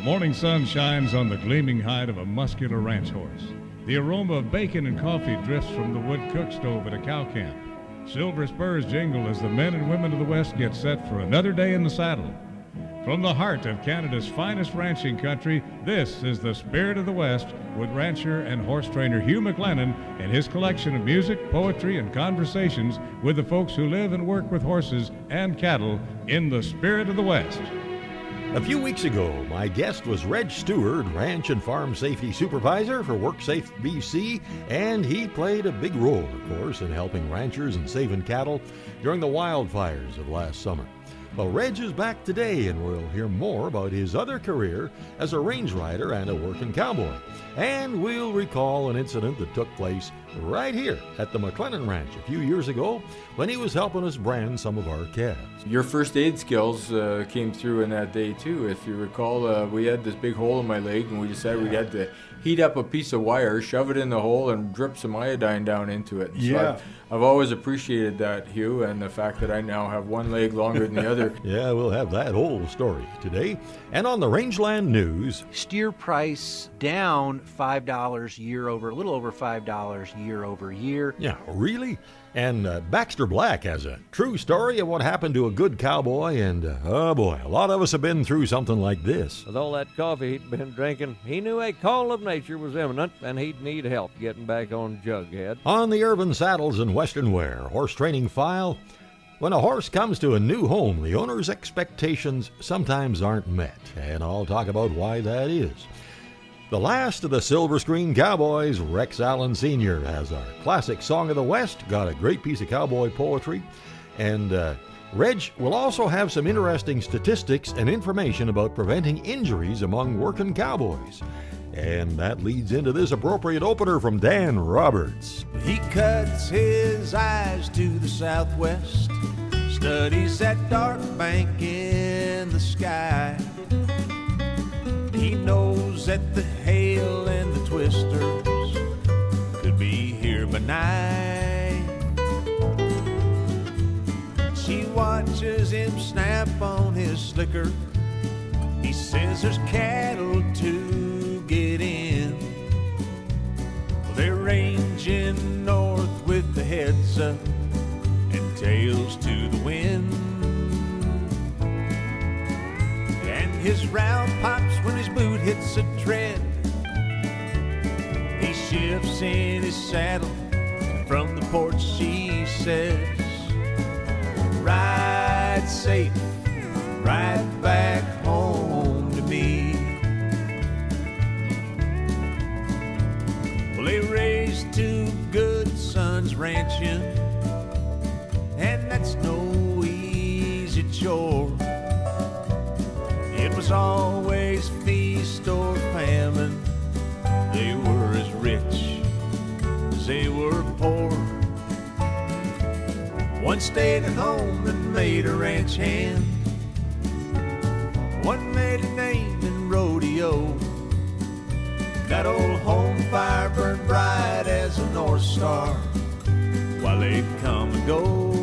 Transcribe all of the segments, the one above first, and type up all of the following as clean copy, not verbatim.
morning sun shines on the gleaming hide of a muscular ranch horse. The aroma of bacon and coffee drifts from the wood cook stove at a cow camp. Silver spurs jingle as the men and women of the West get set for another day in the saddle. From the heart of Canada's finest ranching country, this is the Spirit of the West with rancher and horse trainer Hugh McLennan and his collection of music, poetry, and conversations with the folks who live and work with horses and cattle in the Spirit of the West. A few weeks ago, my guest was Reg Steward, Ranch and Farm Safety Supervisor for WorkSafe BC, and he played a big role, of course, in helping ranchers and saving cattle during the wildfires of last summer. Well, Reg is back today, and we'll hear more about his other career as a range rider and a working cowboy. And we'll recall an incident that took place right here at the McLennan Ranch a few years ago when he was helping us brand some of our calves. Your first aid skills came through in that day too. If you recall, we had this big hole in my leg, and we decided we had to heat up a piece of wire, shove it in the hole, and drip some iodine down into it. So I've always appreciated that, Hugh, and the fact that I now have one leg longer than the other. Yeah, we'll have that whole story today. And on the Rangeland News, steer price down $5 a little over $5 year over year. Yeah, really? And Baxter Black has a true story of what happened to a good cowboy, and oh boy, a lot of us have been through something like this. With all that coffee he'd been drinking, he knew a call of nature was imminent, and he'd need help getting back on Jughead. On the Urban Saddles and Western Wear horse training file, when a horse comes to a new home, the owner's expectations sometimes aren't met, and I'll talk about why that is. The last of the Silver Screen Cowboys, Rex Allen Sr., has our classic Song of the West, got a great piece of cowboy poetry, and Reg will also have some interesting statistics and information about preventing injuries among working cowboys. And that leads into this appropriate opener from Dan Roberts. He cuts his eyes to the southwest, studies that dark bank in the sky. He knows that the hail and the twisters could be here by night. She watches him snap on his slicker. He says there's cattle to get in. Well, they're ranging north with the heads up and tails to the wind. His round pops when his boot hits a tread. He shifts in his saddle, and from the porch she says, "Ride safe, ride back home to me." Well, they raised two good sons ranching, and that's no easy chore. It was always feast or famine. They were as rich as they were poor. One stayed at home and made a ranch hand. One made a name in rodeo. That old home fire burned bright as a North Star while they'd come and go.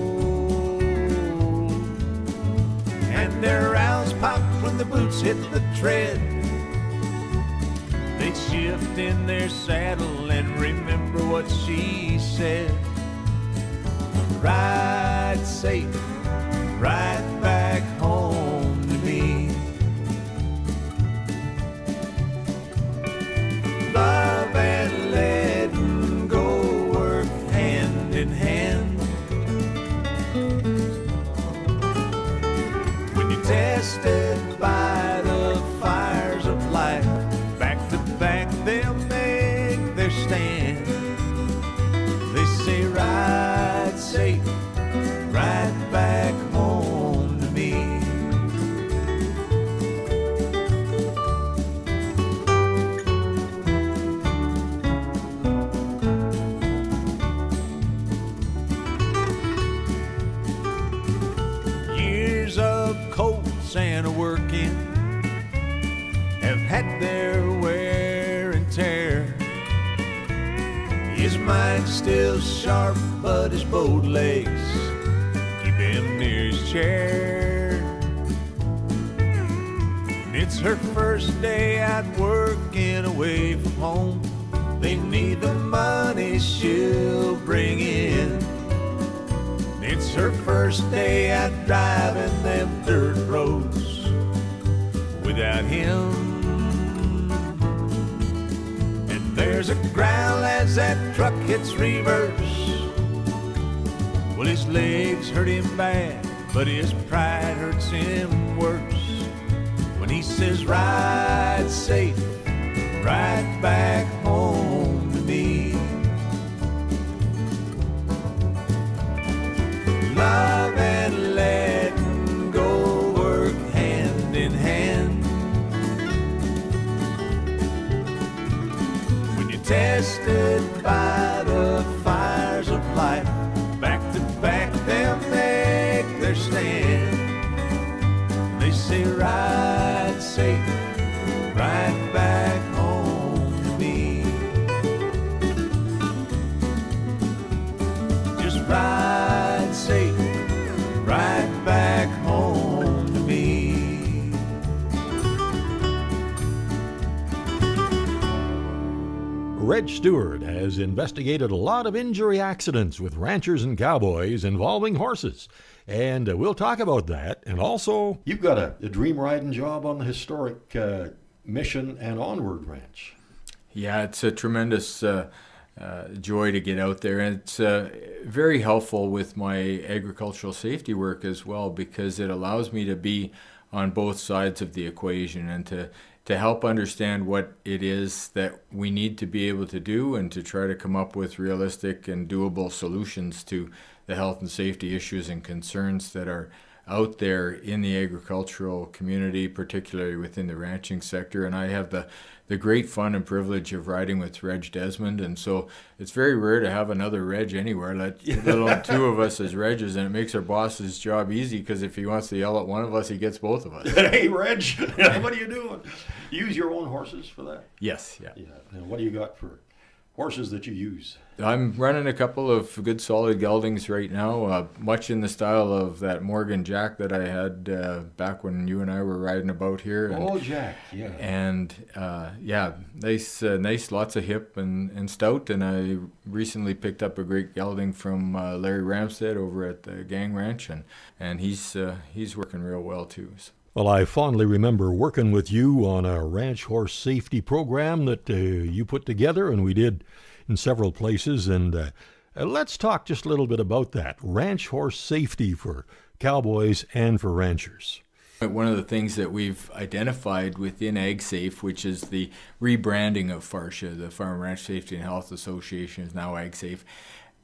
And their rounds popped when the boots hit the tread. They'd shift in their saddle and remember what she said. Ride safe, ride back home to me. Love and letting go work hand in hand. Tested by the fires of life, back to back they'll make their stand. They say ride safe, ride back home to me. Years of colts and a working have had their wear and tear. His mind's still sharp, but his bowed legs keep him near his chair. And It's her first day out working away from home. They need the money she'll bring in. It's her first day out driving them dirt roads without him. And there's a growl as that truck hits reverse. Well, his legs hurt him bad, but his pride hurts him worse. When he says, ride safe, right back home to me. Love and letting go work hand in hand. When you're tested by the fires of life, back to back they'll make their stand. They say ride safe, right back home to me. Just ride safe, right back home to me. Reg Steward has investigated a lot of injury accidents with ranchers and cowboys involving horses. And we'll talk about that. And also, you've got a dream riding job on the historic Mission and Onward Ranch. Yeah, it's a tremendous joy to get out there, and it's very helpful with my agricultural safety work as well, because it allows me to be on both sides of the equation and to help understand what it is that we need to be able to do, and to try to come up with realistic and doable solutions to the health and safety issues and concerns that are out there in the agricultural community, particularly within the ranching sector. And I have the great fun and privilege of riding with Reg Desmond, and so it's very rare to have another Reg anywhere, let alone two of us as Regs, and it makes our boss's job easy, because if he wants to yell at one of us, he gets both of us. Hey, Reg, what are you doing? You use your own horses for that? Yes, yeah. And what do you got for horses that you use? I'm running a couple of good solid geldings right now, much in the style of that Morgan Jack that I had back when you and I were riding about here. And, Jack, yeah. And nice, lots of hip and stout. And I recently picked up a great gelding from Larry Ramstead over at the Gang Ranch, and he's working real well too. So. Well, I fondly remember working with you on a ranch horse safety program that you put together, and we did in several places. And let's talk just a little bit about that, ranch horse safety for cowboys and for ranchers. One of the things that we've identified within AgSafe, which is the rebranding of FARSHA, the Farm Ranch Safety and Health Association is now AgSafe,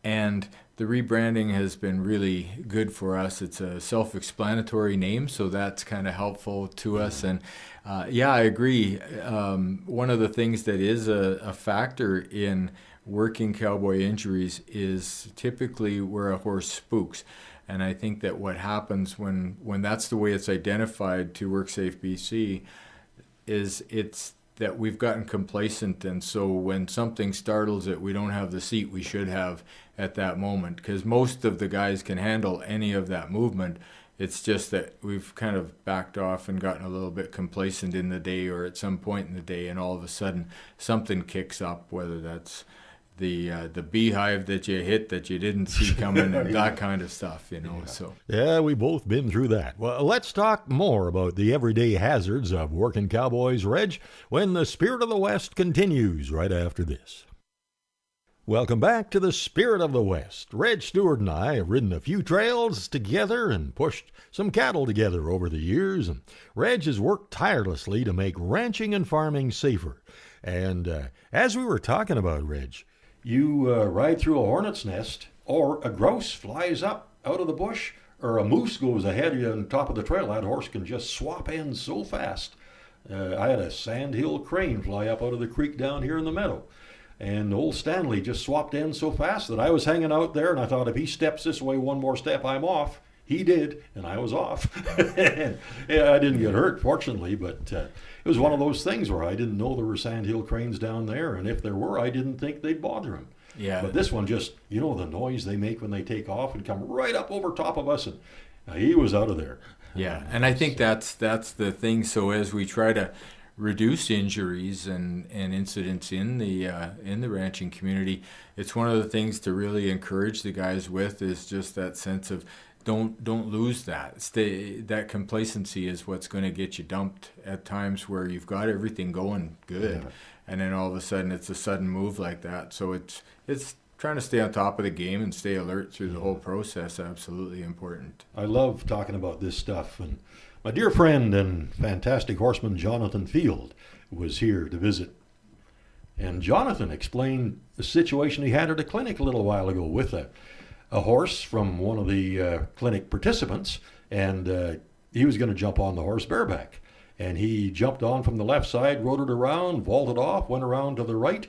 and the rebranding has been really good for us. It's a self-explanatory name, so that's kind of helpful to us. And I agree. One of the things that is a factor in working cowboy injuries is typically where a horse spooks. And I think that what happens when that's the way it's identified to WorkSafe BC is it's that we've gotten complacent, and so when something startles it, we don't have the seat we should have at that moment, because most of the guys can handle any of that movement. It's just that we've kind of backed off and gotten a little bit complacent in the day or at some point in the day, and all of a sudden something kicks up, whether that's the beehive that you hit that you didn't see coming and that kind of stuff, So yeah, we've both been through that. Well, let's talk more about the everyday hazards of working cowboys, Reg, when the Spirit of the West continues right after this. Welcome back to the Spirit of the West. Reg Steward and I have ridden a few trails together and pushed some cattle together over the years, and Reg has worked tirelessly to make ranching and farming safer. And as we were talking about, Reg, you ride through a hornet's nest, or a grouse flies up out of the bush, or a moose goes ahead of you on top of the trail. That horse can just swap ends so fast. I had a sandhill crane fly up out of the creek down here in the meadow. And old Stanley just swapped ends so fast that I was hanging out there, and I thought, if he steps this way one more step, I'm off. He did, and I was off. And, yeah, I didn't get hurt, fortunately, but it was one of those things where I didn't know there were sandhill cranes down there, and if there were, I didn't think they'd bother him. Yeah. But this one just, the noise they make when they take off and come right up over top of us, and he was out of there. Yeah, and I think that's the thing. So as we try to reduce injuries and incidents in the ranching community, it's one of the things to really encourage the guys with is just that sense of don't lose that. That complacency is what's going to get you dumped at times where you've got everything going good, and then all of a sudden it's a sudden move like that. So it's trying to stay on top of the game and stay alert through the whole process. Absolutely important. I love talking about this stuff, and my dear friend and fantastic horseman Jonathan Field was here to visit. And Jonathan explained the situation he had at a clinic a little while ago with a horse from one of the clinic participants, and he was going to jump on the horse bareback. And he jumped on from the left side, rode it around, vaulted off, went around to the right,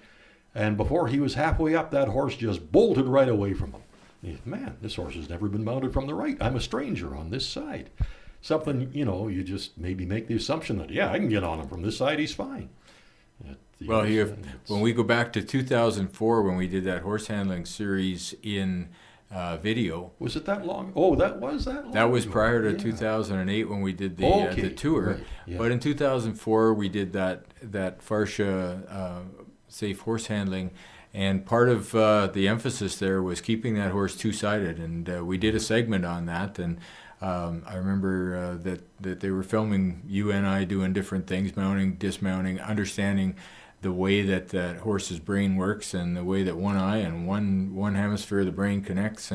and before he was halfway up, that horse just bolted right away from him. He said, man, this horse has never been mounted from the right. I'm a stranger on this side. Something, you just maybe make the assumption that, I can get on him from this side, he's fine. Well, when we go back to 2004, when we did that horse handling series in video. Was it that long? Oh, that was that long? That was prior to 2008 when we did the tour. Right. Yeah. But in 2004, we did that Farsha safe horse handling. And part of the emphasis there was keeping that horse two-sided. And we did a segment on that. And I remember that they were filming you and I doing different things, mounting, dismounting, understanding the way that that horse's brain works and the way that one eye and one hemisphere of the brain connects.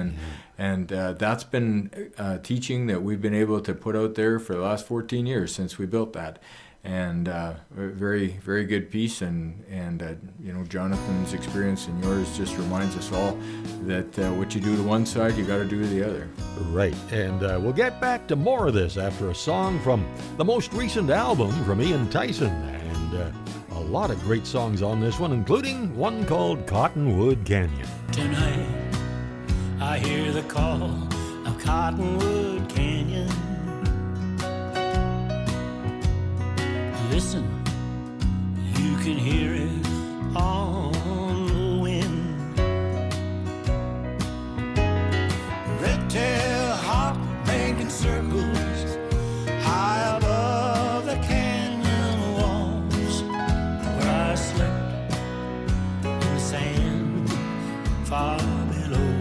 And that's been teaching that we've been able to put out there for the last 14 years since we built that. And very, very good piece. And Jonathan's experience and yours just reminds us all that what you do to one side, you got to do to the other. Right. And we'll get back to more of this after a song from the most recent album from Ian Tyson. And a lot of great songs on this one, including one called Cottonwood Canyon. Tonight, I hear the call of Cottonwood Canyon. Listen, you can hear it on the wind. Red-tail hawk making circles high above the canyon walls, where I slept in the sand far below.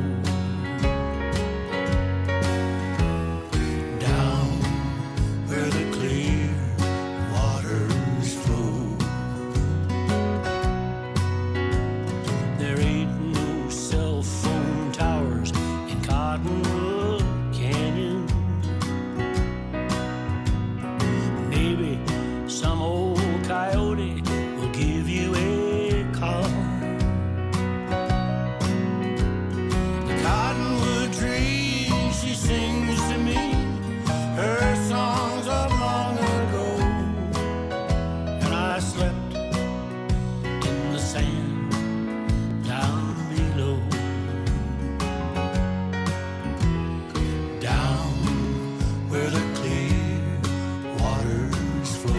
Down where the clear waters flow, there ain't no cell phone towers in Cottonwood Canyon. Maybe some old coyote will give you a call. The cottonwood tree, she sings to me her songs of long ago, and I slept in the sand down below. Down where the clear waters flow.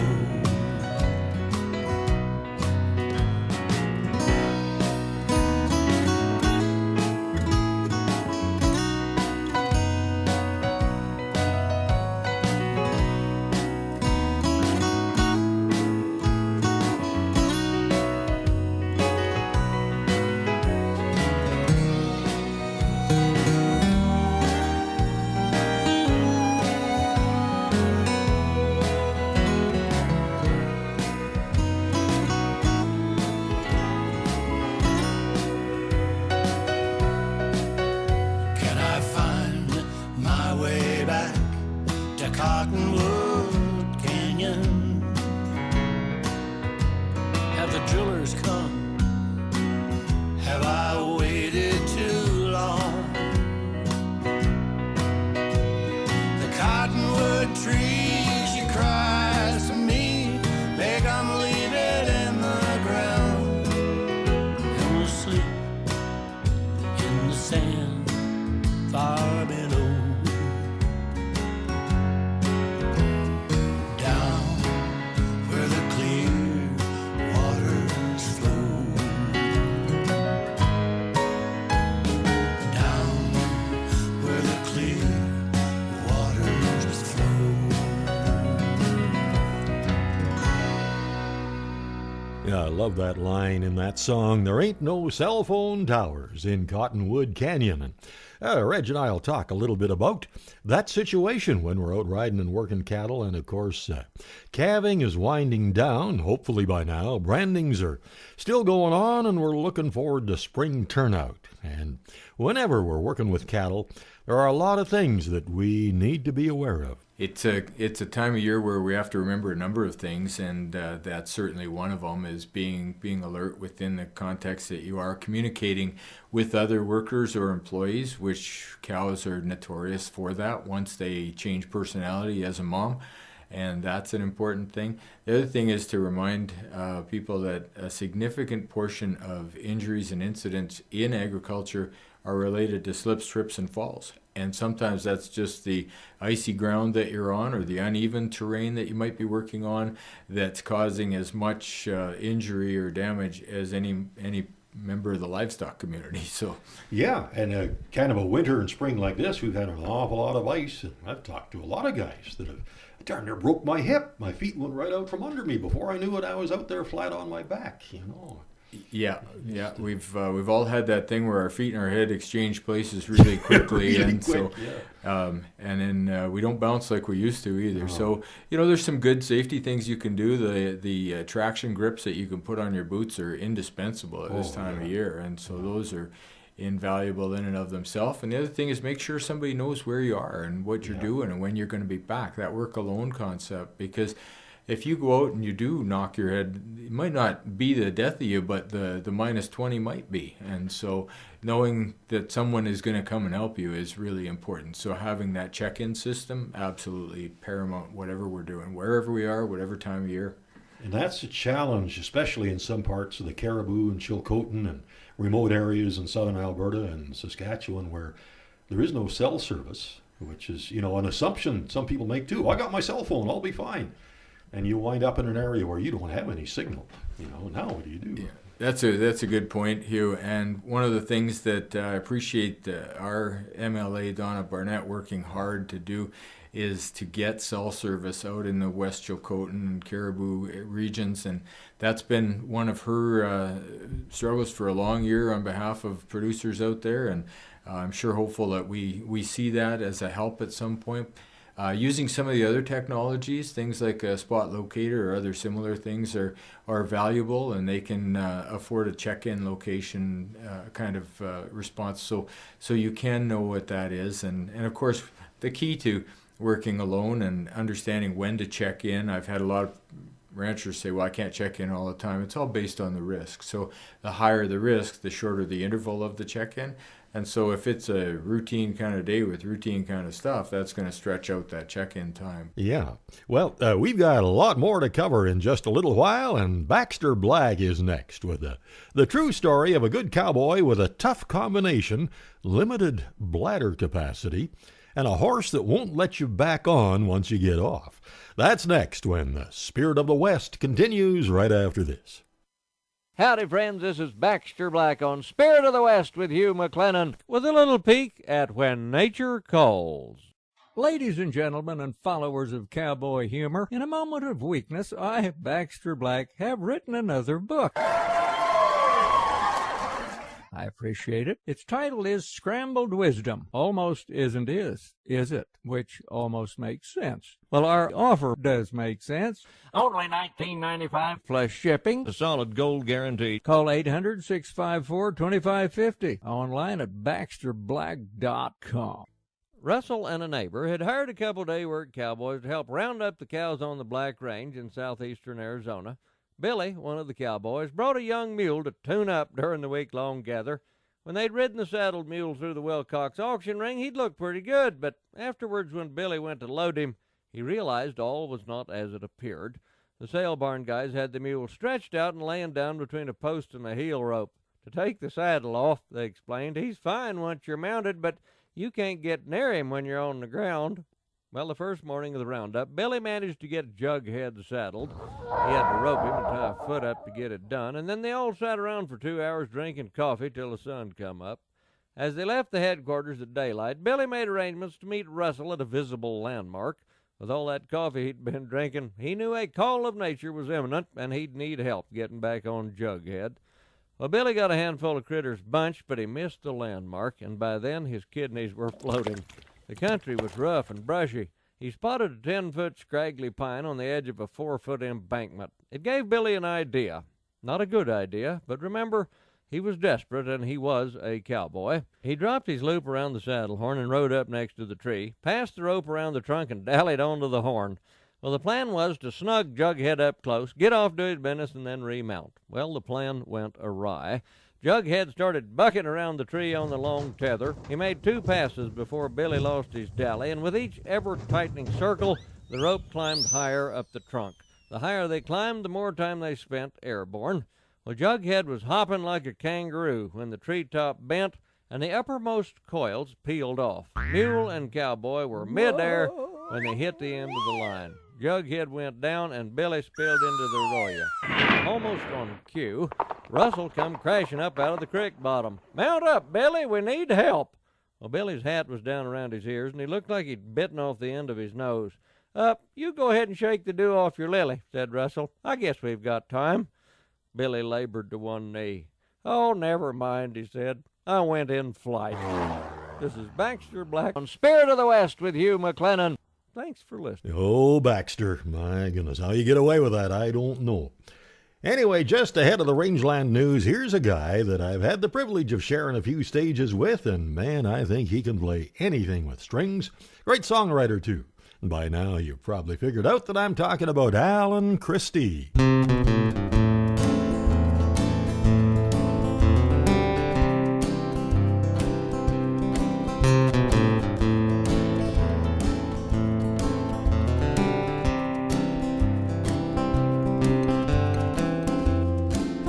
Can I find my way back to Cottonwood Canyon? Have the drillers come? Have I waited too long? The cottonwood tree, she cries to me, make 'em leave it in the ground, and we'll sleep in the sand far below. Down where the clear waters flow. Down where the clear waters flow. I love that line in that song. There ain't no cell phone towers in Cottonwood Canyon. And Reg and I will talk a little bit about that situation when we're out riding and working cattle. And of course, calving is winding down, hopefully by now. Brandings are still going on, and we're looking forward to spring turnout. And whenever we're working with cattle, there are a lot of things that we need to be aware of. It's a time of year where we have to remember a number of things, and that's certainly one of them, is being alert within the context that you are communicating with other workers or employees, which cows are notorious for that once they change personality as a mom, and that's an important thing. The other thing is to remind people that a significant portion of injuries and incidents in agriculture are related to slips, trips, and falls. And sometimes that's just the icy ground that you're on or the uneven terrain that you might be working on that's causing as much injury or damage as any member of the livestock community. So yeah, and kind of a winter and spring like this, we've had an awful lot of ice. And I've talked to a lot of guys that have darn near broke my hip. My feet went right out from under me. Before I knew it, I was out there flat on my back, you know. Yeah. We've all had that thing where our feet and our head exchange places really quickly, really and quick, so and then we don't bounce like we used to either. So there's some good safety things you can do. The traction grips that you can put on your boots are indispensable at this time of year, and so those are invaluable in and of themselves. And the other thing is make sure somebody knows where you are and what you're doing and when you're going to be back. That work alone concept, because if you go out and you do knock your head, it might not be the death of you, but the minus 20 might be. And so knowing that someone is going to come and help you is really important. So having that check-in system, absolutely paramount, whatever we're doing, wherever we are, whatever time of year. And that's a challenge, especially in some parts of the Caribou and Chilcotin and remote areas in southern Alberta and Saskatchewan where there is no cell service, which is, an assumption some people make too. I got my cell phone, I'll be fine. And you wind up in an area where you don't have any signal. Now what do you do? Yeah, that's a good point, Hugh. And one of the things that I appreciate our MLA, Donna Barnett, working hard to do is to get cell service out in the West Chilcotin and Caribou regions. And that's been one of her struggles for a long year on behalf of producers out there. And I'm sure hopeful that we see that as a help at some point. Using some of the other technologies, things like a spot locator or other similar things are valuable, and they can afford a check-in location kind of response, so you can know what that is. And of course, the key to working alone and understanding when to check in. I've had a lot of ranchers say, well, I can't check in all the time. It's all based on the risk. So the higher the risk, the shorter the interval of the check-in. And so if it's a routine kind of day with routine kind of stuff, that's going to stretch out that check-in time. Yeah. Well, we've got a lot more to cover in just a little while, and Baxter Black is next with the true story of a good cowboy with a tough combination, limited bladder capacity, and a horse that won't let you back on once you get off. That's next when the Spirit of the West continues right after this. Howdy, friends. This is Baxter Black on Spirit of the West with Hugh McLennan with a little peek at When Nature Calls. Ladies and gentlemen and followers of cowboy humor, in a moment of weakness, I, Baxter Black, have written another book. I appreciate it. Its title is Scrambled Wisdom. Almost isn't is it? Which almost makes sense. Well, our offer does make sense. Only $19.95 plus shipping. A solid gold guarantee. Call 800-654-2550. Online at BaxterBlack.com. Russell and a neighbor had hired a couple day work cowboys to help round up the cows on the Black Range in southeastern Arizona. Billy, one of the cowboys, brought a young mule to tune up during the week-long gather. When they'd ridden the saddled mule through the Wilcox auction ring, he'd looked pretty good, but afterwards when Billy went to load him, he realized all was not as it appeared. The sale barn guys had the mule stretched out and laying down between a post and a heel rope. To take the saddle off, they explained, he's fine once you're mounted, but you can't get near him when you're on the ground. Well, the first morning of the roundup, Billy managed to get Jughead saddled. He had to rope him and tie a foot up to get it done, and then they all sat around for 2 hours drinking coffee till the sun come up. As they left the headquarters at daylight, Billy made arrangements to meet Russell at a visible landmark. With all that coffee he'd been drinking, he knew a call of nature was imminent, and he'd need help getting back on Jughead. Well, Billy got a handful of critters bunched, but he missed the landmark, and by then his kidneys were floating. The country was rough and brushy. He spotted a 10-foot scraggly pine on the edge of a 4-foot embankment. It gave Billy an idea. Not a good idea, but remember, he was desperate, and he was a cowboy. He dropped his loop around the saddle horn and rode up next to the tree, passed the rope around the trunk, and dallied onto the horn. Well, the plan was to snug Jughead up close, get off to his business, and then remount. Well, the plan went awry. Jughead started bucking around the tree on the long tether. He made 2 passes before Billy lost his dally, and with each ever-tightening circle, the rope climbed higher up the trunk. The higher they climbed, the more time they spent airborne. Well, Jughead was hopping like a kangaroo when the treetop bent and the uppermost coils peeled off. Mule and cowboy were midair when they hit the end of the line. Jughead went down and Billy spilled into the arroyo. Almost on cue, Russell come crashing up out of the creek bottom. "Mount up, Billy, we need help." Well, Billy's hat was down around his ears, and he looked like he'd bitten off the end of his nose. "You go ahead and shake the dew off your lily," said Russell. "I guess we've got time." Billy labored to one knee. "Oh, never mind," he said. "I went in flight." This is Baxter Black on Spirit of the West with Hugh McLennan. Thanks for listening. Oh, Baxter, my goodness, how you get away with that, I don't know. Anyway, just ahead of the rangeland news, here's a guy that I've had the privilege of sharing a few stages with, and man, I think he can play anything with strings. Great songwriter, too. And by now, you've probably figured out that I'm talking about Alan Christie.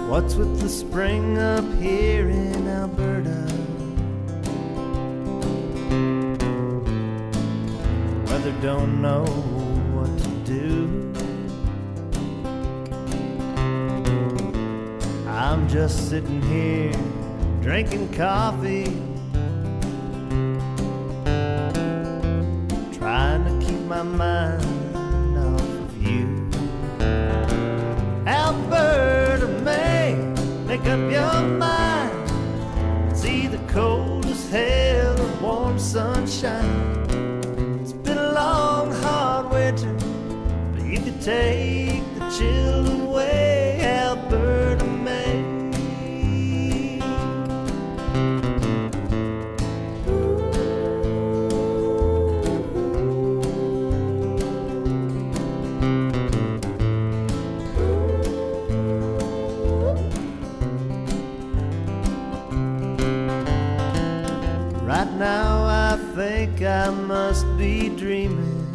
What's with the spring up here in Alberta? Weather don't know what to do. I'm just sitting here drinking coffee, trying to keep my mind off of you. Alberta, May, make up your mind. It's either cold as hell or warm sunshine. It's been a long, hard winter, but you could take the chill away. Alberta, May. Right now I think I must be dreaming.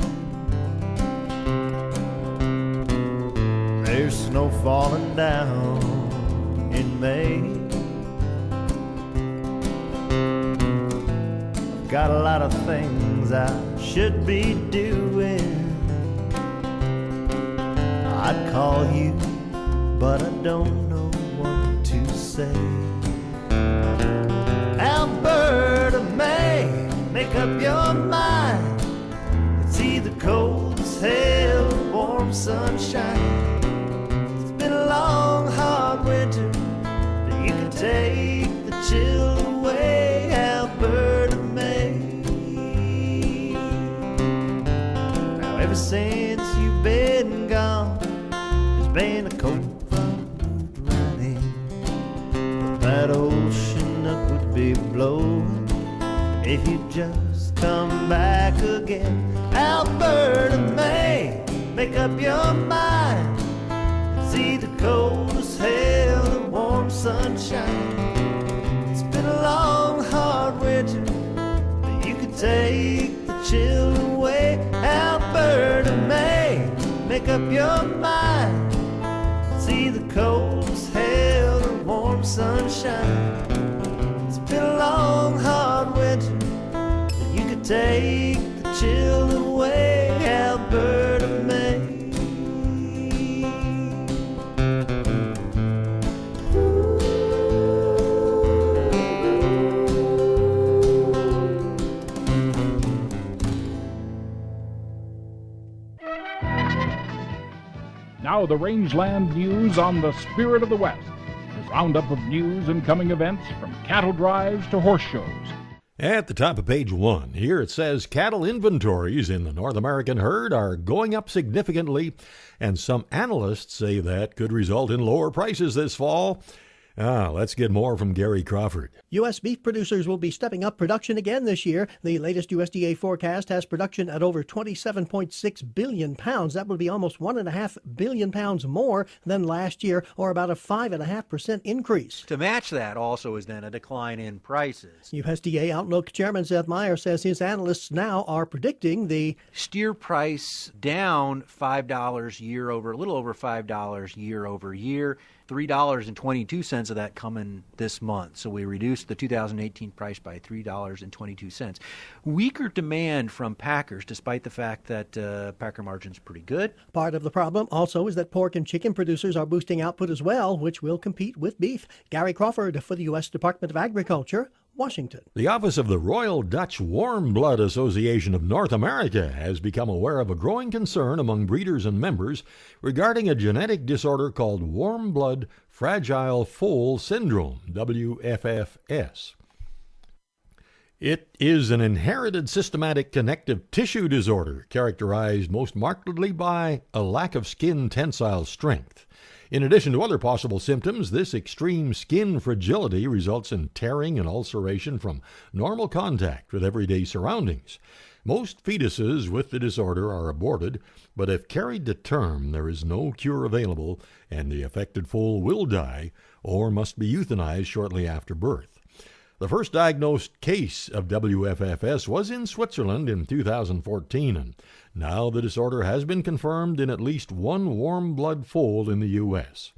There's snow falling down in May. I've got a lot of things I should be doing. I'd call you, but I don't know what to say. Alberta, May, make up your mind. It's either cold as hell or warm sunshine. It's been a long, hard winter, but you can take the chill away. Alberta, May. Now ever since you've been gone, there's been a cold front riding. That ocean up would be blowing if you just come back again. Alberta, May, make up your mind. It's either cold as hell or warm sunshine. It's been a long, hard winter, but you could take the chill away. Alberta, May, make up your mind. It's either cold as hell or warm sunshine. It's been a long, hard winter, but you could take the chill away. Alberta, May. Now the Rangeland News on the Spirit of the West. His roundup of news and coming events from cattle drives to horse shows. At the top of page 1, here it says cattle inventories in the North American herd are going up significantly, and some analysts say that could result in lower prices this fall. Let's get more from Gary Crawford. U.S. beef producers will be stepping up production again this year. The latest USDA forecast has production at over 27.6 billion pounds. That would be almost 1.5 billion pounds more than last year, or about a 5.5% increase. To match that also is then a decline in prices. USDA Outlook Chairman Seth Meyer says his analysts now are predicting the steer price down $5 a little over $5 year over year. $3.22 of that coming this month. So we reduced the 2018 price by $3.22. Weaker demand from packers, despite the fact that packer margin's pretty good. Part of the problem also is that pork and chicken producers are boosting output as well, which will compete with beef. Gary Crawford for the U.S. Department of Agriculture, Washington. The office of the Royal Dutch Warm Blood Association of North America has become aware of a growing concern among breeders and members regarding a genetic disorder called warm blood fragile foal syndrome, WFFS. It is an inherited systematic connective tissue disorder characterized most markedly by a lack of skin tensile strength. In addition to other possible symptoms, this extreme skin fragility results in tearing and ulceration from normal contact with everyday surroundings. Most fetuses with the disorder are aborted, but if carried to term, there is no cure available, and the affected foal will die or must be euthanized shortly after birth. The first diagnosed case of WFFS was in Switzerland in 2014, and now the disorder has been confirmed in at least one warm blood foal in the U.S.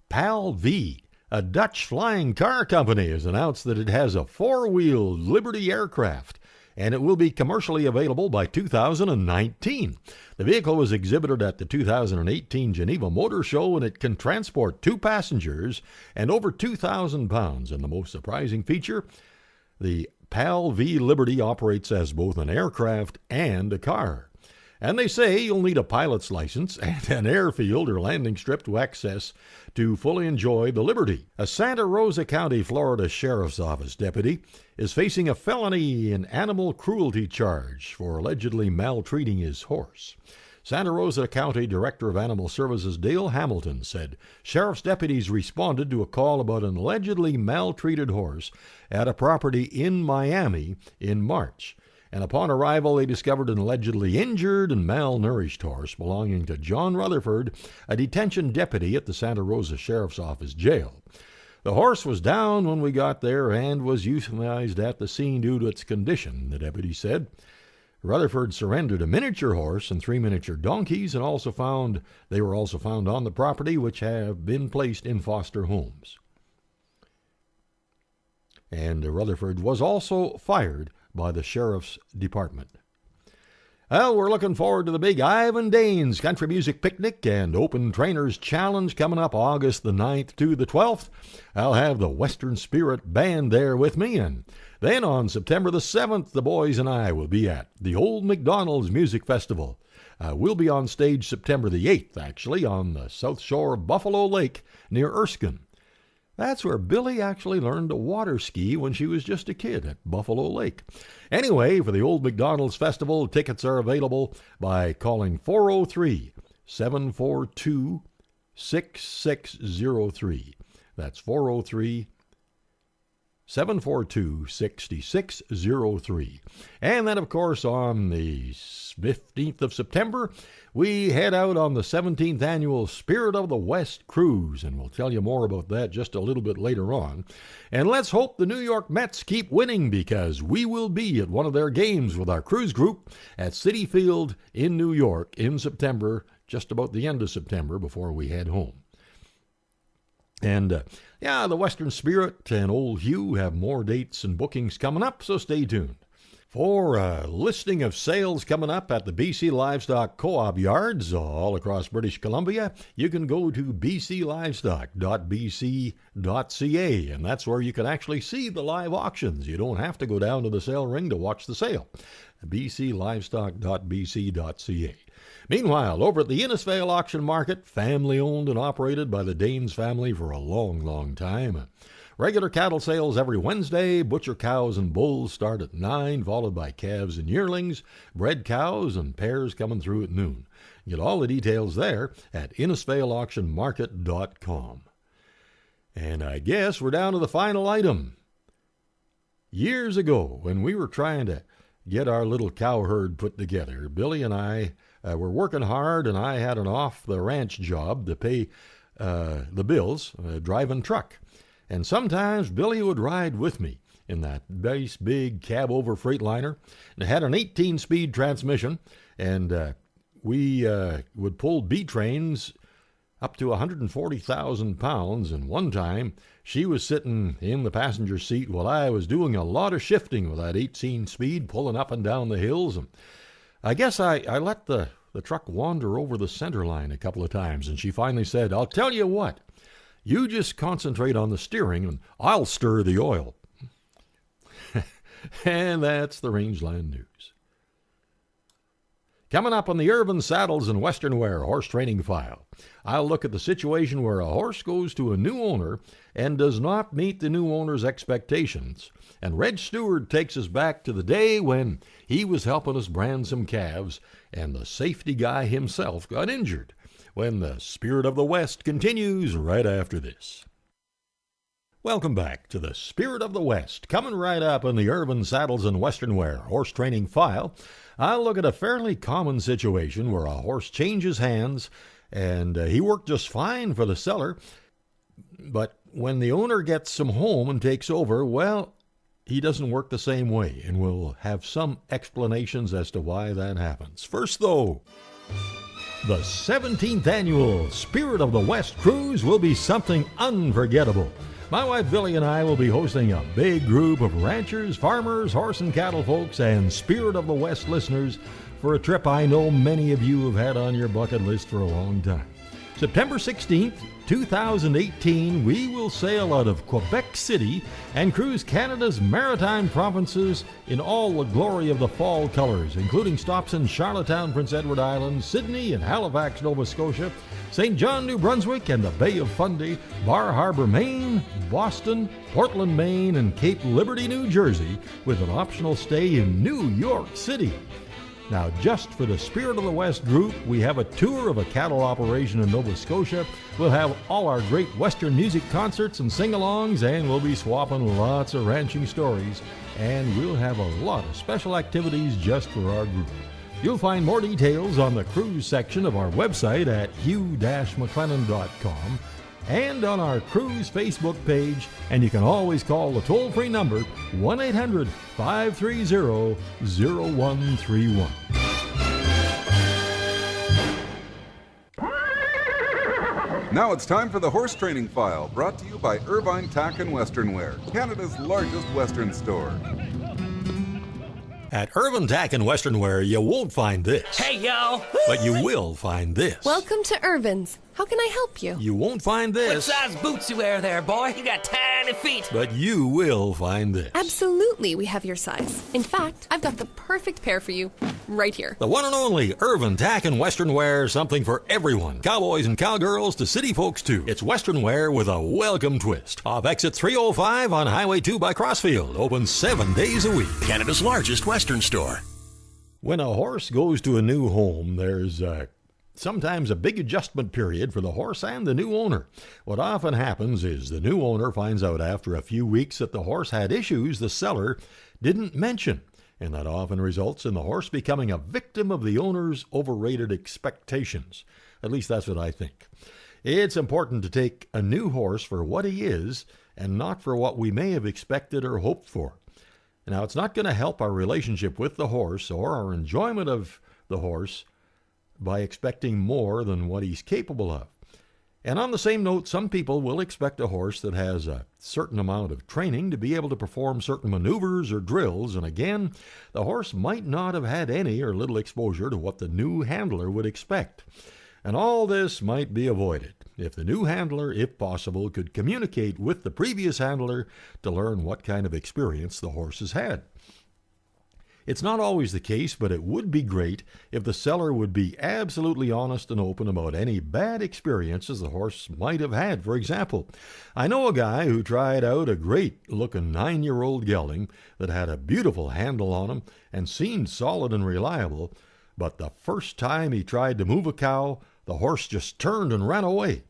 PAL V, a Dutch flying car company, has announced that it has a four-wheeled Liberty aircraft, and it will be commercially available by 2019. The vehicle was exhibited at the 2018 Geneva Motor Show, and it can transport 2 passengers and over 2,000 pounds. And the most surprising feature, the PAL V Liberty operates as both an aircraft and a car. And they say you'll need a pilot's license and an airfield or landing strip to access to fully enjoy the Liberty. A Santa Rosa County, Florida Sheriff's Office deputy is facing a felony and animal cruelty charge for allegedly maltreating his horse. Santa Rosa County Director of Animal Services Dale Hamilton said sheriff's deputies responded to a call about an allegedly maltreated horse at a property in Miami in March. And upon arrival, they discovered an allegedly injured and malnourished horse belonging to John Rutherford, a detention deputy at the Santa Rosa Sheriff's Office jail. The horse was down when we got there and was euthanized at the scene due to its condition, the deputy said. Rutherford surrendered a miniature horse and 3 miniature donkeys, and they were also found on the property, which have been placed in foster homes. And Rutherford was also fired by the Sheriff's Department. Well, we're looking forward to the big Ivan Daines Country Music Picnic and Open Trainers Challenge coming up August the 9th to the 12th. I'll have the Western Spirit Band there with me, and then on September the 7th, the boys and I will be at the Old McDonald's Music Festival. We'll be on stage September the 8th, actually, on the south shore of Buffalo Lake near Erskine. That's where Billy actually learned to water ski when she was just a kid, at Buffalo Lake. Anyway, for the Old McDonald's Festival, tickets are available by calling 403-742-6603. That's 403-742-6603. And then, of course, on the 15th of September, we head out on the 17th annual Spirit of the West Cruise, and we'll tell you more about that just a little bit later on. And let's hope the New York Mets keep winning, because we will be at one of their games with our cruise group at Citi Field in New York in September, just about the end of September, before we head home. And, the Western Spirit and Old Hugh have more dates and bookings coming up, so stay tuned. For a listing of sales coming up at the BC Livestock Co-op yards all across British Columbia, you can go to bclivestock.bc.ca, and that's where you can actually see the live auctions. You don't have to go down to the sale ring to watch the sale. bclivestock.bc.ca. Meanwhile, over at the Innisfail Auction Market, family owned and operated by the Danes family for a long, long time. Regular cattle sales every Wednesday. Butcher cows and bulls start at 9, followed by calves and yearlings, bred cows, and pairs coming through at noon. Get all the details there at InnisfailAuctionMarket.com. And I guess we're down to the final item. Years ago, when we were trying to get our little cow herd put together, Billy and I were working hard, and I had an off-the-ranch job to pay the bills, driving truck. And sometimes Billy would ride with me in that nice big cab-over Freightliner. It had an 18-speed transmission, and we would pull B-trains up to 140,000 pounds. And one time, she was sitting in the passenger seat while I was doing a lot of shifting with that 18-speed, pulling up and down the hills. And I guess I let the truck wander over the center line a couple of times, and she finally said, "I'll tell you what. You just concentrate on the steering, and I'll stir the oil." And that's the Rangeland News. Coming up on the Irvin Saddles and Western Wear Horse Training File, I'll look at the situation where a horse goes to a new owner and does not meet the new owner's expectations. And Reg Steward takes us back to the day when he was helping us brand some calves, and the safety guy himself got injured. When the Spirit of the West continues right after this. Welcome back to the Spirit of the West. Coming right up on the Irvin Saddles and Western Wear Horse Training File, I'll look at a fairly common situation where a horse changes hands, and he worked just fine for the seller, but when the owner gets him home and takes over, well, he doesn't work the same way, and we'll have some explanations as to why that happens. First, though, the 17th annual Spirit of the West Cruise will be something unforgettable. My wife Billy and I will be hosting a big group of ranchers, farmers, horse and cattle folks, and Spirit of the West listeners for a trip I know many of you have had on your bucket list for a long time. September 16th, 2018, we will sail out of Quebec City and cruise Canada's maritime provinces in all the glory of the fall colors, including stops in Charlottetown, Prince Edward Island, Sydney and Halifax, Nova Scotia, St. John, New Brunswick and the Bay of Fundy, Bar Harbor, Maine, Boston, Portland, Maine, and Cape Liberty, New Jersey, with an optional stay in New York City. Now, just for the Spirit of the West group, we have a tour of a cattle operation in Nova Scotia. We'll have all our great Western music concerts and sing-alongs, and we'll be swapping lots of ranching stories. And we'll have a lot of special activities just for our group. You'll find more details on the cruise section of our website at hugh-mclennan.com and on our cruise Facebook page, and you can always call the toll-free number 1-800-530-0131. Now it's time for the Horse Training File, brought to you by Irvine Tack and Western Wear, Canada's largest Western store. At Irvin Tack and Western Wear, you won't find this. Hey, yo! But you will find this. Welcome to Irvin's. How can I help you? You won't find this. What size boots you wear there, boy? You got tiny feet. But you will find this. Absolutely, we have your size. In fact, I've got the perfect pair for you right here. The one and only Irvin Tack and Western Wear, something for everyone. Cowboys and cowgirls to city folks too. It's Western Wear with a welcome twist. Off exit 305 on Highway 2 by Crossfield. Open 7 days a week. Canada's largest Western store. When a horse goes to a new home, there's sometimes a big adjustment period for the horse and the new owner. What often happens is the new owner finds out after a few weeks that the horse had issues the seller didn't mention, and that often results in the horse becoming a victim of the owner's overrated expectations. At least that's what I think. It's important to take a new horse for what he is and not for what we may have expected or hoped for. Now, it's not going to help our relationship with the horse or our enjoyment of the horse by expecting more than what he's capable of. And on the same note, some people will expect a horse that has a certain amount of training to be able to perform certain maneuvers or drills, and again, the horse might not have had any or little exposure to what the new handler would expect. And all this might be avoided if the new handler, if possible, could communicate with the previous handler to learn what kind of experience the horse has had. It's not always the case, but it would be great if the seller would be absolutely honest and open about any bad experiences the horse might have had. For example, I know a guy who tried out a great-looking 9-year-old gelding that had a beautiful handle on him and seemed solid and reliable, but the first time he tried to move a cow, the horse just turned and ran away.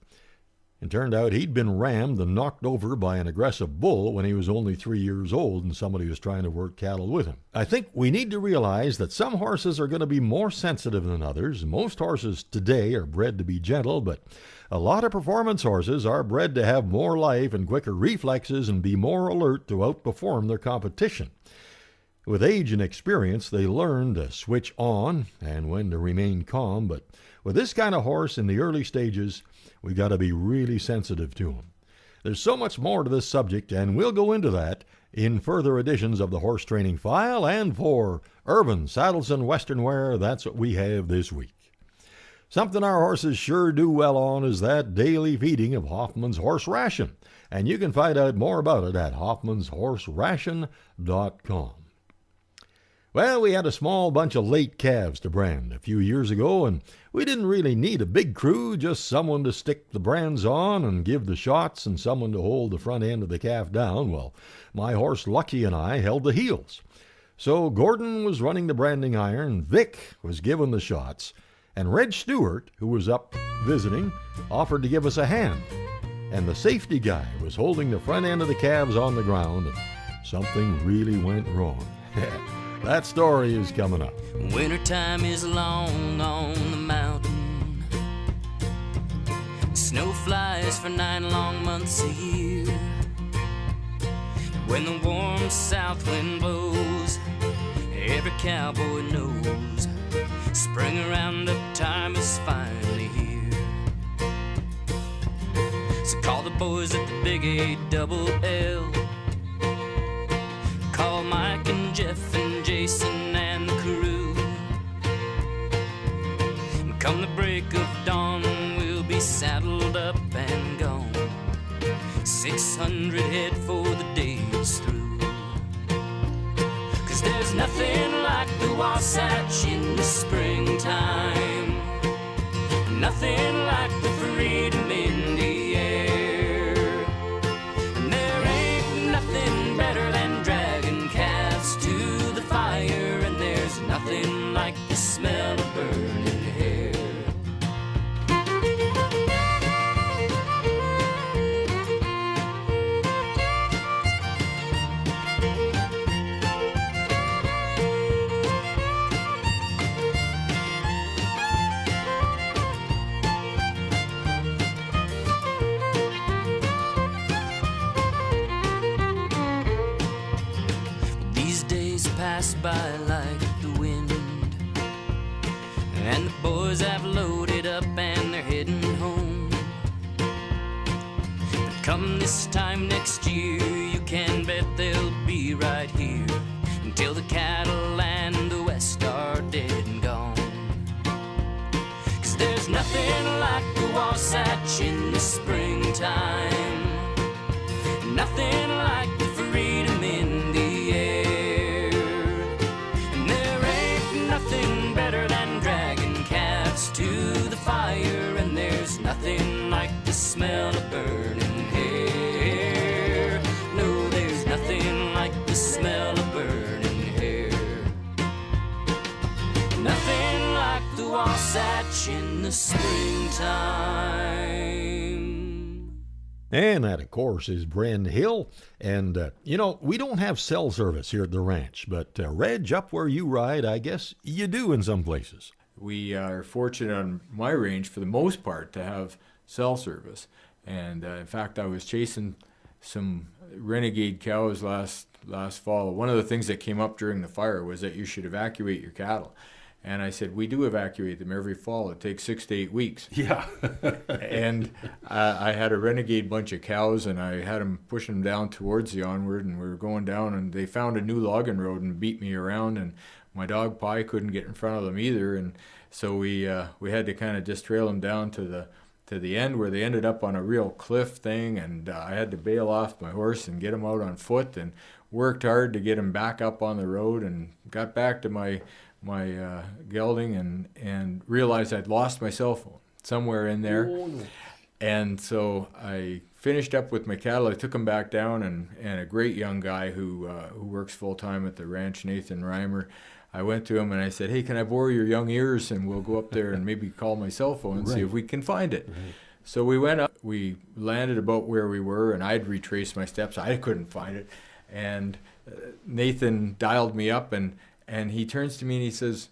It turned out he'd been rammed and knocked over by an aggressive bull when he was only 3 years old and somebody was trying to work cattle with him. I think we need to realize that some horses are going to be more sensitive than others. Most horses today are bred to be gentle, but a lot of performance horses are bred to have more life and quicker reflexes and be more alert to outperform their competition. With age and experience, they learn to switch on and when to remain calm, but with this kind of horse in the early stages, we got to be really sensitive to him. There's so much more to this subject, and we'll go into that in further editions of the Horse Training File. And for Irvin Saddles and Western Wear, that's what we have this week. Something our horses sure do well on is that daily feeding of Hoffman's Horse Ration, and you can find out more about it at hoffmanshorseration.com. Well, we had a small bunch of late calves to brand a few years ago, and we didn't really need a big crew, just someone to stick the brands on and give the shots and someone to hold the front end of the calf down. Well, my horse Lucky and I held the heels. So Gordon was running the branding iron, Vic was giving the shots, and Reg Steward, who was up visiting, offered to give us a hand. And the safety guy was holding the front end of the calves on the ground, and something really went wrong. That story is coming up. Wintertime is long on the mountain. Snow flies for 9 long months a year. When the warm south wind blows, every cowboy knows spring around up time is finally here. So call the boys at the Big A-double-L. Call Mike and Jeff and Jason and the crew. And come the break of dawn, we'll be saddled up and gone. 600 head for the day is through. 'Cause there's nothing like the Wasatch in the springtime. Nothing like the freedom in the air. And there ain't nothing better than dragging calves to the fire. And there's nothing like the smell of burning hair. Pass by like the wind, and the boys have loaded up and they're heading home. But come this time next year, you can bet they'll be right here until the cattle and the West are dead and gone. 'Cause there's nothing like the Wasatch in the springtime. Nothing like the freedom in the air. Nothing better than dragging calves to the fire. And there's nothing like the smell of burning hair. No, there's nothing like the smell of burning hair. Nothing like the Wasatch in the springtime. And that, of course, is Bren Hill. And, we don't have cell service here at the ranch, but Reg, up where you ride, I guess you do in some places. We are fortunate on my range, for the most part, to have cell service. And, in fact, I was chasing some renegade cows last fall. One of the things that came up during the fire was that you should evacuate your cattle. And I said, we do evacuate them every fall. It takes 6 to 8 weeks. Yeah. And I had a renegade bunch of cows, and I had them pushing them down towards the onward, and we were going down, and they found a new logging road and beat me around, and my dog Pie couldn't get in front of them either. And so we had to kind of just trail them down to the end, where they ended up on a real cliff thing, and I had to bail off my horse and get them out on foot. And worked hard to get him back up on the road, and got back to my gelding and realized I'd lost my cell phone somewhere in there. Oh, no. And so I finished up with my cattle. I took them back down, and a great young guy who works full-time at the ranch, Nathan Reimer, I went to him and I said, hey, can I borrow your young ears, and we'll go up there and maybe call my cell phone and see if we can find it. Right. So we went up. We landed about where we were, and I'd retraced my steps. I couldn't find it. And Nathan dialed me up, and he turns to me and he says,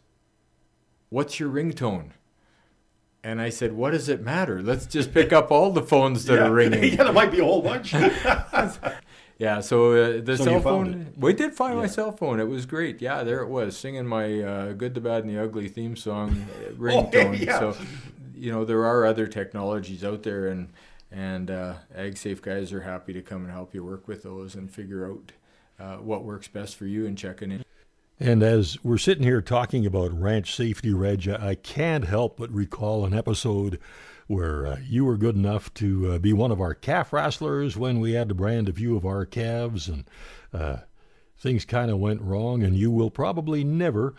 what's your ringtone? And I said, what does it matter? Let's just pick up all the phones that are ringing. Yeah, there might be a whole bunch. Yeah, so the cell phone, we did find my cell phone. It was great. Yeah, there it was, singing my Good, the Bad, and the Ugly theme song ringtone. So, there are other technologies out there, and AgSafe guys are happy to come and help you work with those and figure out what works best for you and checking in. And as we're sitting here talking about ranch safety, Reg, I can't help but recall an episode where you were good enough to be one of our calf wrestlers when we had to brand a few of our calves, and things kind of went wrong, and you will probably never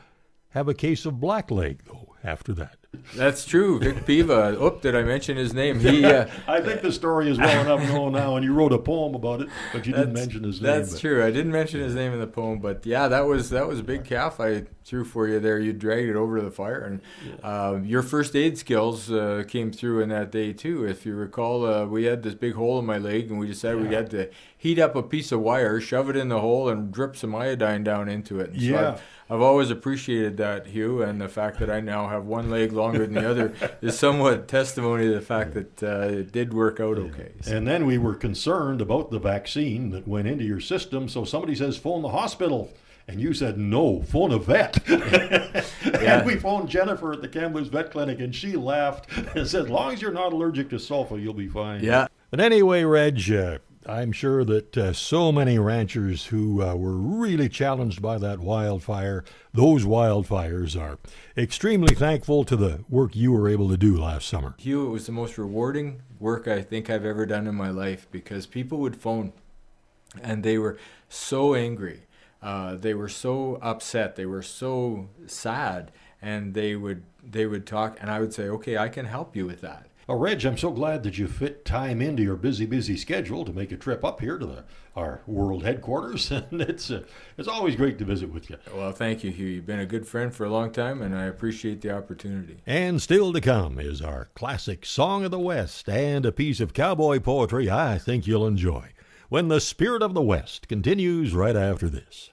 have a case of blackleg, though, after that. That's true. Vic Piva. Oh, did I mention his name? He. I think the story is well enough known now, and you wrote a poem about it, but you didn't mention his name. That's true. I didn't mention his name in the poem, but yeah, that was a big calf I threw for you there. You dragged it over to the fire, and your first aid skills came through in that day too. If you recall, we had this big hole in my leg, and we decided we had to heat up a piece of wire, shove it in the hole, and drip some iodine down into it. And so I've always appreciated that, Hugh, and the fact that I now have one leg longer than the other is somewhat testimony to the fact that it did work out okay. So. And then we were concerned about the vaccine that went into your system, so somebody says, phone the hospital. And you said, no, phone a vet. And we phoned Jennifer at the Kamloops Vet Clinic, and she laughed and said, as long as you're not allergic to sulfur, you'll be fine. Yeah. But anyway, Reg, I'm sure that so many ranchers who were really challenged by that wildfire, those wildfires, are extremely thankful to the work you were able to do last summer. Hugh, it was the most rewarding work I think I've ever done in my life, because people would phone and they were so angry. They were so upset. They were so sad, and they would talk, and I would say, okay, I can help you with that. Oh, Reg, I'm so glad that you fit time into your busy schedule to make a trip up here to our world headquarters, and it's always great to visit with you. Well, thank you, Hugh. You've been a good friend for a long time, and I appreciate the opportunity. And still to come is our classic Song of the West and a piece of cowboy poetry I think you'll enjoy when the Spirit of the West continues right after this.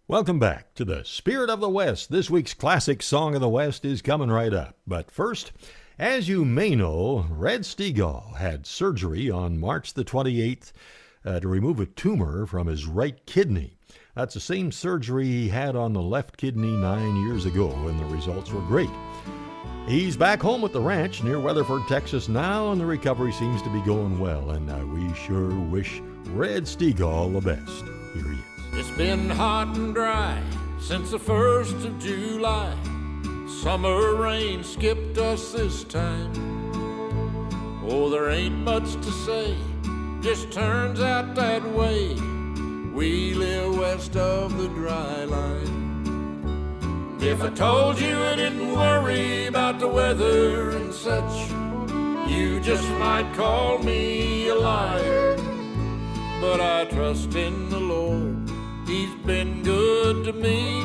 Welcome back to the Spirit of the West. This week's classic Song of the West is coming right up. But first, as you may know, Reg Steward had surgery on March the 28th to remove a tumor from his right kidney. That's the same surgery he had on the left kidney 9 years ago, and the results were great. He's back home at the ranch near Weatherford, Texas now, and the recovery seems to be going well, and we sure wish Reg Steward all the best. Here he is. It's been hot and dry since the 1st of July. Summer rain skipped us this time. Oh, there ain't much to say, just turns out that way. We live west of the dry line. If I told you I didn't worry about the weather and such, you just might call me a liar. But I trust in the Lord, He's been good to me.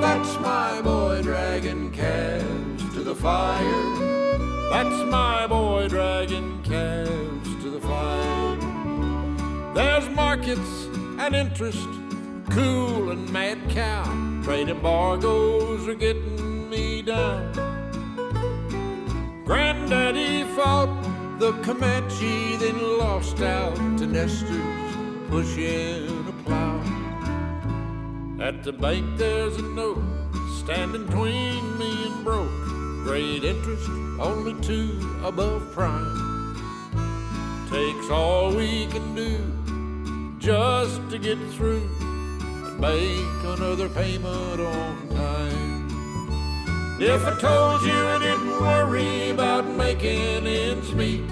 That's my boy dragging calves to the fire. That's my boy dragging calves to the fire. There's markets and interest, cool and mad cow. Trade embargoes are getting me down. Granddaddy fought the Comanche, then lost out to Nestor's pushing a plow. At the bank there's a note standing between me and broke. Great interest, only 2 above prime. Takes all we can do just to get through and make another payment on time. If I told you I didn't worry about making ends meet,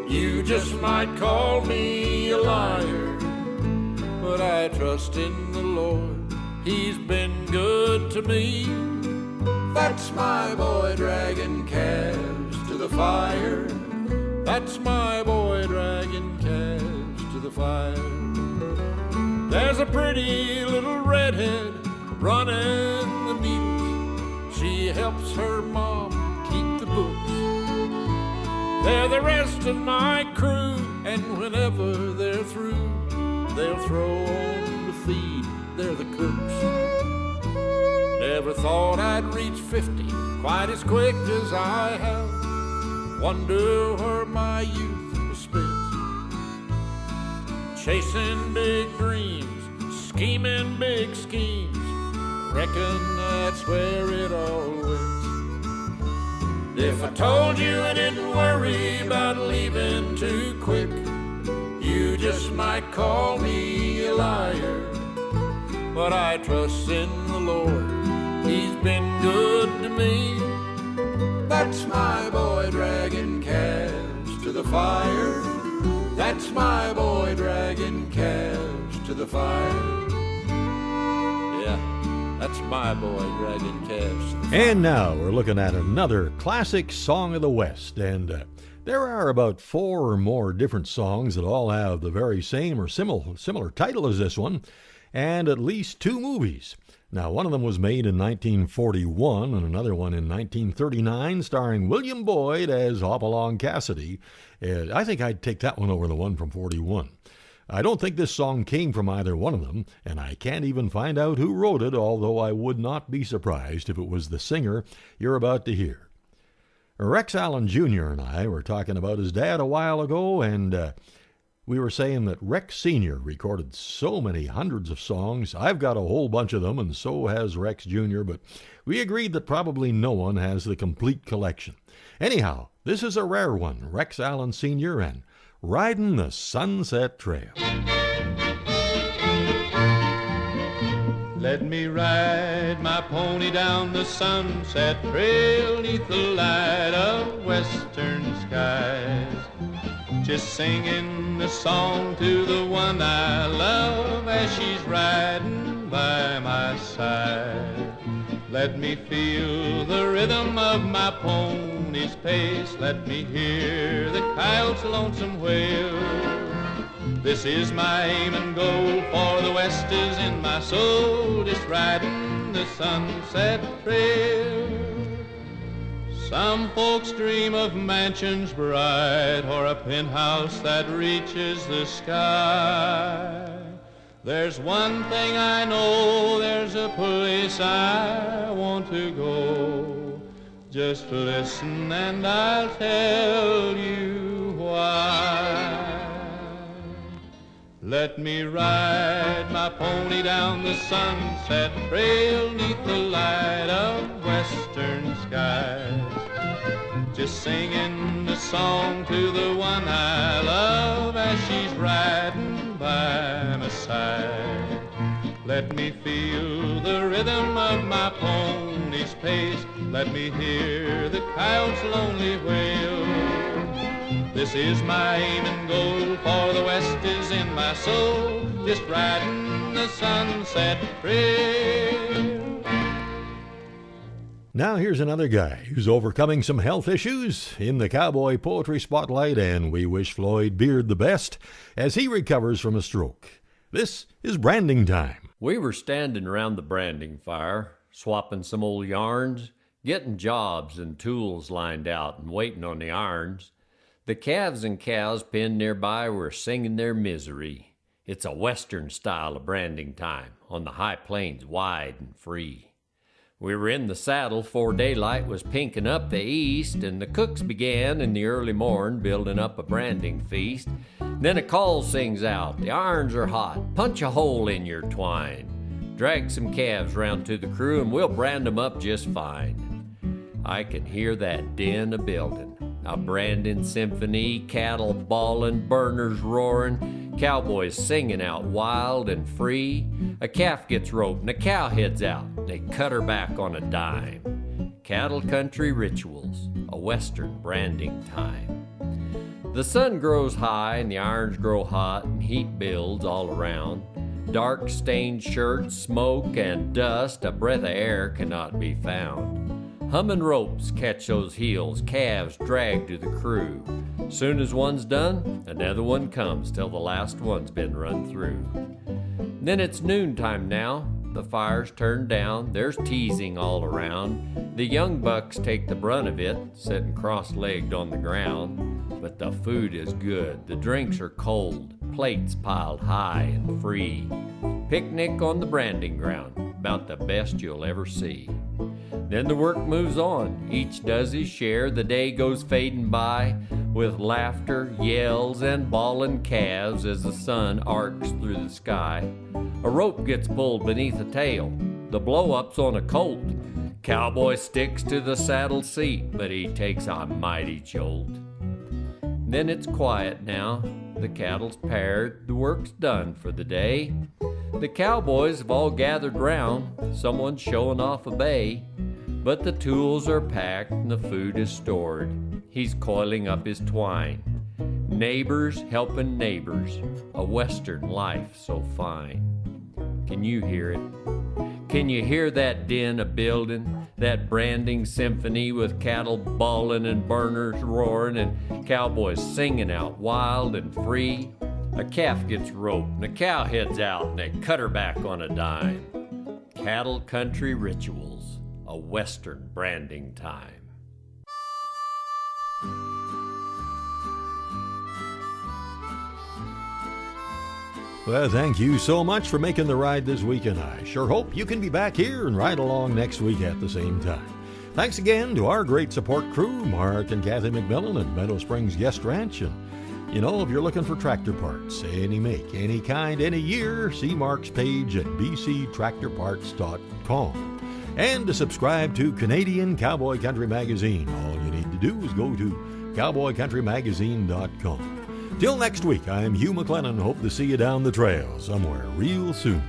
you just might call me a liar. but I trust in the Lord. He's been good to me. That's my boy dragging calves to the fire. That's my boy dragging calves to the fire. There's a pretty little redhead running the needles. She helps her mom keep the books. They're the rest of my crew, and whenever they're through, they'll throw on the feed. They're the cooks. Never thought I'd reach 50 quite as quick as I have. Wonder where my youth was spent. Chasing big dreams, scheming big schemes. Reckon that's where it all went. If I told you I didn't worry about leaving too quick, you just might call me a liar. But I trust in the Lord, He's been good to me. That's my boy dragging calves to the fire. That's my boy dragging calves to the fire. Yeah, that's my boy dragging calves to the fire. And now we're looking at another classic song of the West. And there are about 4 or more different songs that all have the very same or similar title as this one, and at least 2 movies. Now, one of them was made in 1941 and another one in 1939, starring William Boyd as Hopalong Cassidy. I think I'd take that one over the one from 41. I don't think this song came from either one of them, and I can't even find out who wrote it, although I would not be surprised if it was the singer you're about to hear. Rex Allen Jr. and I were talking about his dad a while ago, and we were saying that Rex Sr. recorded so many hundreds of songs. I've got a whole bunch of them, and so has Rex Jr., but we agreed that probably no one has the complete collection. Anyhow, this is a rare one, Rex Allen Sr. and Riding the Sunset Trail. Let me ride my pony down the sunset trail, 'neath the light of western skies, just singing the song to the one I love as she's riding by my side. Let me feel the rhythm of my pony's pace, let me hear the coyote's lonesome wail. This is my aim and goal, for the west is in my soul, just riding the sunset trail. Some folks dream of mansions bright, or a penthouse that reaches the sky. There's one thing I know, there's a place I want to go. Just listen and I'll tell you why. Let me ride my pony down the sunset trail, 'neath the light of western skies, just singing the song to the one I love as she's riding by my side. Let me feel the rhythm of my pony's pace, let me hear the coyote's lonely wail. This is my aim and goal, for the west is in my soul, just riding the sunset trail. Now here's another guy who's overcoming some health issues in the Cowboy Poetry Spotlight, and we wish Floyd Beard the best as he recovers from a stroke. This is branding time. We were standing around the branding fire, swapping some old yarns, getting jobs and tools lined out and waiting on the irons. The calves and cows penned nearby were singing their misery. It's a western style of branding time on the high plains wide and free. We were in the saddle 'fore daylight was pinking up the east, and the cooks began in the early morn building up a branding feast. Then a call sings out, the irons are hot, punch a hole in your twine. Drag some calves round to the crew and we'll brand 'em up just fine. I can hear that din a building, a branding symphony, cattle bawling, burners roaring, cowboys singing out wild and free. A calf gets roped and a cow heads out, they cut her back on a dime. Cattle country rituals, a western branding time. The sun grows high and the irons grow hot and heat builds all around. Dark stained shirts, smoke, and dust, a breath of air cannot be found. Humming ropes catch those heels, calves drag to the crew. Soon as one's done, another one comes till the last one's been run through. Then it's noontime now, the fire's turned down, there's teasing all around. The young bucks take the brunt of it, sitting cross-legged on the ground. But the food is good, the drinks are cold, plates piled high and free. Picnic on the branding ground, about the best you'll ever see. Then the work moves on, each does his share, the day goes fading by, with laughter, yells, and bawling calves as the sun arcs through the sky. A rope gets pulled beneath a tail, the blow-up's on a colt. Cowboy sticks to the saddle seat, but he takes a mighty jolt. Then it's quiet now, the cattle's paired, the work's done for the day. The cowboys have all gathered round, someone's showing off a bay. But the tools are packed and the food is stored. He's coiling up his twine. Neighbors helping neighbors, a western life so fine. Can you hear it? Can you hear that din of building, that branding symphony with cattle bawling and burners roaring and cowboys singing out wild and free? A calf gets roped and a cow heads out and they cut her back on a dime. Cattle country rituals, a western branding time. Well, thank you so much for making the ride this week, and I sure hope you can be back here and ride along next week at the same time. Thanks again to our great support crew, Mark and Kathy McMillan at Meadow Springs Guest Ranch. And, you know, if you're looking for tractor parts, any make, any kind, any year, see Mark's page at bctractorparts.com. And to subscribe to Canadian Cowboy Country Magazine, all you need to do is go to cowboycountrymagazine.com. Till next week, I'm Hugh McLennan. Hope to see you down the trail somewhere real soon.